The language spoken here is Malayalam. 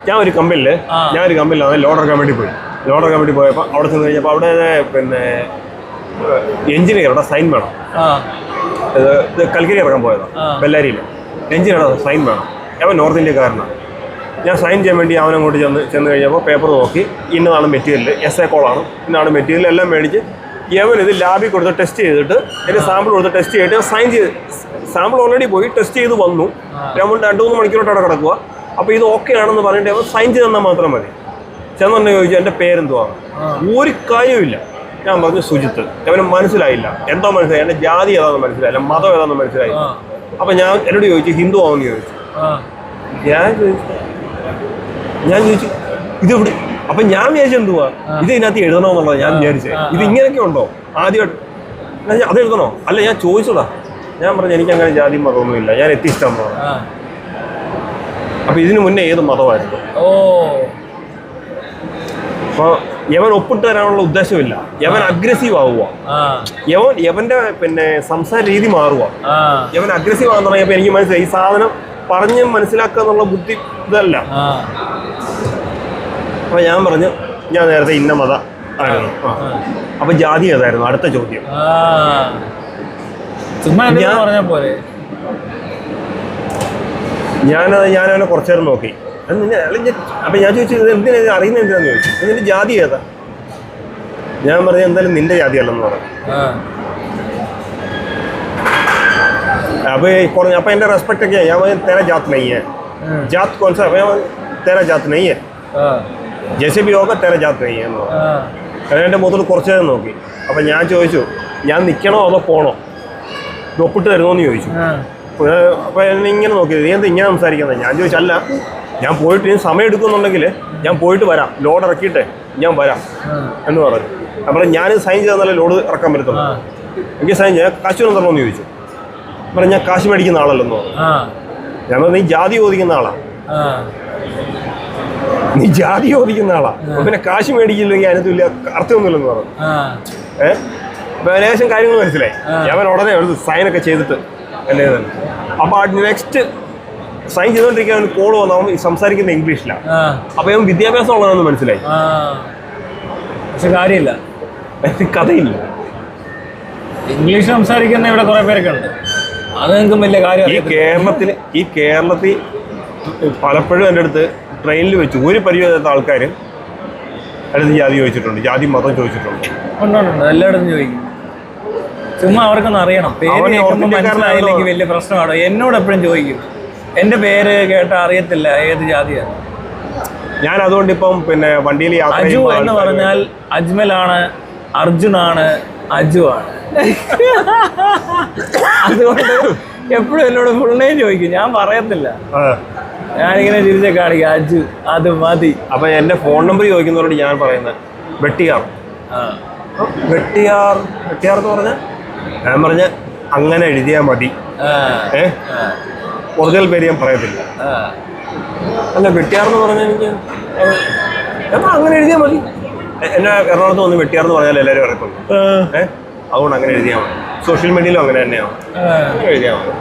ഞാൻ ഒരു കമ്പനിയിലാണ് ലോഡ് ഇറക്കാൻ വേണ്ടി പോയി. ലോഡ് ഇറക്കാൻ വേണ്ടി പോയപ്പോൾ അവിടെ ചെന്ന് കഴിഞ്ഞപ്പോൾ അവിടെ പിന്നെ എഞ്ചിനീയറുടെ സൈൻ വേണം. ഇത് കൽക്കരി ഇറക്കാൻ പോയതാണ് ബെല്ലാരിയിൽ. എഞ്ചിനീയറുടെ സൈൻ വേണം. അവൻ നോർത്ത് ഇന്ത്യക്കാരനാണ്. ഞാൻ സൈൻ ചെയ്യാൻ വേണ്ടി അവനങ്ങോട്ട് ചെന്ന് കഴിഞ്ഞപ്പോൾ പേപ്പർ നോക്കി ഇന്നതാണ് മെറ്റീരിയൽ, SA കോളാണ്, ഇന്നാണ് മെറ്റീരിയൽ എല്ലാം മേടിച്ച് യവൻ ഇത് ലാബിൽ കൊടുത്ത് ടെസ്റ്റ് ചെയ്തിട്ട് എൻ്റെ സാമ്പിൾ കൊടുത്ത് ടെസ്റ്റ് ചെയ്തിട്ട് സൈൻ ചെയ്ത് സാമ്പിൾ ഓൾറെഡി പോയി ടെസ്റ്റ് ചെയ്ത് വന്നു. 2-3 മണിക്കൂറോട്ട് അവിടെ കിടക്കുക. അപ്പോൾ ഇത് ഓക്കെ ആണെന്ന് പറഞ്ഞിട്ട് അവൻ സൈൻ ചെയ്ത് തന്നാൽ മാത്രം മതി. ചെന്നെ ചോദിച്ചു എൻ്റെ പേരെന്തുവാണ്. ഒരു കാര്യമില്ല. ഞാൻ പറഞ്ഞു സുജിത്ത്. അവന് മനസ്സിലായില്ല. എന്തോ മനസ്സിലായി, എൻ്റെ ജാതി ഏതാണെന്ന് മനസ്സിലായില്ല, മതം ഏതാണെന്ന് മനസ്സിലായില്ല. അപ്പം ഞാൻ എന്നോട് ചോദിച്ചു ഹിന്ദു ആണെന്ന് ചോദിച്ചു. ഞാൻ ചോദിച്ചു ഇതെവിടെ. അപ്പം ഞാൻ വിചാരിച്ചു എന്തുവാ ഇത് ഇതിനകത്ത് എഴുതണമെന്നുള്ളത് ഞാൻ വിചാരിച്ചേ. ഇത് ഇങ്ങനെയൊക്കെ ഉണ്ടോ ആദ്യമായിട്ട് അത് എഴുതണോ? അല്ല ഞാൻ ചോദിച്ചതാ. ഞാൻ പറഞ്ഞു എനിക്കങ്ങനെ ജാതി മതമൊന്നുമില്ല, ഞാൻ എത്തിയിഷ്ടമാണ്. അപ്പം ഇതിനു മുന്നേ ഏത് മതമായിരുന്നു? അപ്പോൾ യവൻ ഒപ്പിട്ട് തരാനുള്ള ഉദ്ദേശമില്ല. യവൻ അഗ്രസീവ് ആവുക. യവന്റെ പിന്നെ സംസാര രീതി മാറുക. യവൻ അഗ്രസീവ് ആണെന്ന് പറഞ്ഞപ്പോൾ എനിക്ക് മനസ്സിലായി ഈ സാധനം പറഞ്ഞ് മനസ്സിലാക്കുക എന്നുള്ള ബുദ്ധി ഇതല്ല. അപ്പോൾ ഞാൻ പറഞ്ഞു ഞാൻ നേരത്തെ ഇന്ന മത ആയിരുന്നു. അപ്പം ജാതി ഏതായിരുന്നു? അടുത്ത ചോദ്യം. ഞാനവനെ കുറച്ചു നേരം നോക്കി. അപ്പം ഞാൻ ചോദിച്ചു എന്തിനാ അറിയുന്നത് എന്തിനാന്ന് ചോദിച്ചു. നിന്റെ ജാതി ഏതാ? ഞാൻ പറഞ്ഞു എന്തായാലും നിന്റെ ജാതി അല്ലെന്ന് പറഞ്ഞു. അപ്പം എൻ്റെ റെസ്പെക്ട് ഒക്കെ ഞാൻ പറഞ്ഞു तेरा जात नहीं है. जात कौन सा? तेरा जात नहीं है. जैसे भी होगा तेरा जात नहीं है എന്ന് പറഞ്ഞു. എൻ്റെ മുഖത്തോട് കുറച്ചു നേരം നോക്കി. അപ്പം ഞാൻ ചോദിച്ചു ഞാൻ നിൽക്കണോ അതോ പോണോ, ഒപ്പിട്ട് തരുമോയെന്ന് ചോദിച്ചു. അപ്പോൾ എന്നെ ഇങ്ങനെ നോക്കിയത് നീ എന്താ ഇങ്ങനെ സംസാരിക്കുന്നത്? ഞാൻ ചോദിച്ചല്ല, ഞാൻ പോയിട്ട് ഇനി സമയം എടുക്കുന്നുണ്ടെങ്കിൽ ഞാൻ പോയിട്ട് വരാം, ലോഡ് ഇറക്കിയിട്ടേ ഞാൻ വരാം എന്ന് പറഞ്ഞു. അപ്പോൾ ഞാൻ സൈൻ ചെയ്താലേ ലോഡ് ഇറക്കാൻ പറ്റത്തുള്ളൂ. എനിക്ക് സൈൻ ചെയ്യാൻ കാശ് വന്ന് തരണമെന്ന് ചോദിച്ചു. പറഞ്ഞു ഞാൻ കാശ് മേടിക്കുന്ന ആളല്ലെന്ന് പറഞ്ഞു. ഞാൻ പറഞ്ഞു നീ ജാതി ചോദിക്കുന്ന ആളാ, നീ ജാതി ചോദിക്കുന്ന ആളാ, പിന്നെ കാശ് മേടിക്കില്ലെങ്കിൽ അതിനകത്തില്ല അർത്ഥമൊന്നുമില്ലെന്ന് പറഞ്ഞു. അപ്പോൾ ഏകദേശം കാര്യങ്ങൾ മനസ്സിലായി. ഞാൻ ഉടനെ സൈനൊക്കെ ചെയ്തിട്ട് അല്ലേ തന്നെ. അപ്പോൾ നെക്സ്റ്റ് സൈൻ ചെയ്തുകൊണ്ടിരിക്കാൻ കോൾ വന്നവൻ സംസാരിക്കുന്ന ഇംഗ്ലീഷിലാണ്. അപ്പോൾ അവൻ വിദ്യാഭ്യാസം ഉള്ളതെന്ന് മനസ്സിലായി. പക്ഷെ കാര്യമില്ല, കഥയില്ല. ഇംഗ്ലീഷ് സംസാരിക്കുന്ന ഇവിടെ കുറേ പേരൊക്കെ ഉണ്ട്. അത് നിങ്ങൾക്കും വലിയ കാര്യം. ഈ കേരളത്തിൽ പലപ്പോഴും എൻ്റെ അടുത്ത് ട്രെയിനിൽ വെച്ച് ഒരു പരിചയമില്ലാത്ത ആൾക്കാർ അടുത്ത് ജാതി ചോദിച്ചിട്ടുണ്ട്, ജാതി മതം ചോദിച്ചിട്ടുണ്ട്. ഉണ്ടുണ്ട്, എല്ലായിടത്തും ചോദിക്കും. ചുമ്മാ അവർക്കൊന്നും അറിയണം. പേര് മനസ്സിലായില്ലെങ്കിൽ വലിയ പ്രശ്നമാണ്. എന്നോട് എപ്പോഴും ചോദിക്കും എൻ്റെ പേര് കേട്ടാൽ അറിയത്തില്ല ഏത് ജാതിയാണ്. ഞാൻ അതുകൊണ്ട് ഇപ്പം പിന്നെ വണ്ടിയിൽ അജു എന്ന് പറഞ്ഞാൽ അജ്മലാണ്, അർജുനാണ്, അജു ആണ്. അതുകൊണ്ട് എപ്പോഴും എന്നോട് ഫുൾ നെയിം ചോദിക്കും, ഞാൻ പറയത്തില്ല. ഞാനിങ്ങനെ തിരിച്ചെ കാണിക്കാം അജു, അത് മതി. അപ്പൊ എന്റെ ഫോൺ നമ്പർ ചോദിക്കുന്നവരോട് ഞാൻ പറയുന്നത് വെട്ടിയാർ എന്ന് പറഞ്ഞ ഞാൻ പറഞ്ഞ അങ്ങനെ എഴുതിയാൽ മതി. ഒറിജിനൽ പേര് ഞാൻ പറയത്തില്ല. അല്ല വെട്ടിയാർ എന്ന് പറഞ്ഞാൽ എനിക്ക് അങ്ങനെ എഴുതിയാൽ മതി. എന്നെ എറണാകുളത്ത് വന്ന് വെട്ടിയാർ എന്ന് പറഞ്ഞാൽ എല്ലാവരും അറിയത്തുള്ളൂ. അതുകൊണ്ട് അങ്ങനെ എഴുതിയാൽ മതി. സോഷ്യൽ മീഡിയയിലും അങ്ങനെ തന്നെയാണ്, എഴുതിയാൽ മതി.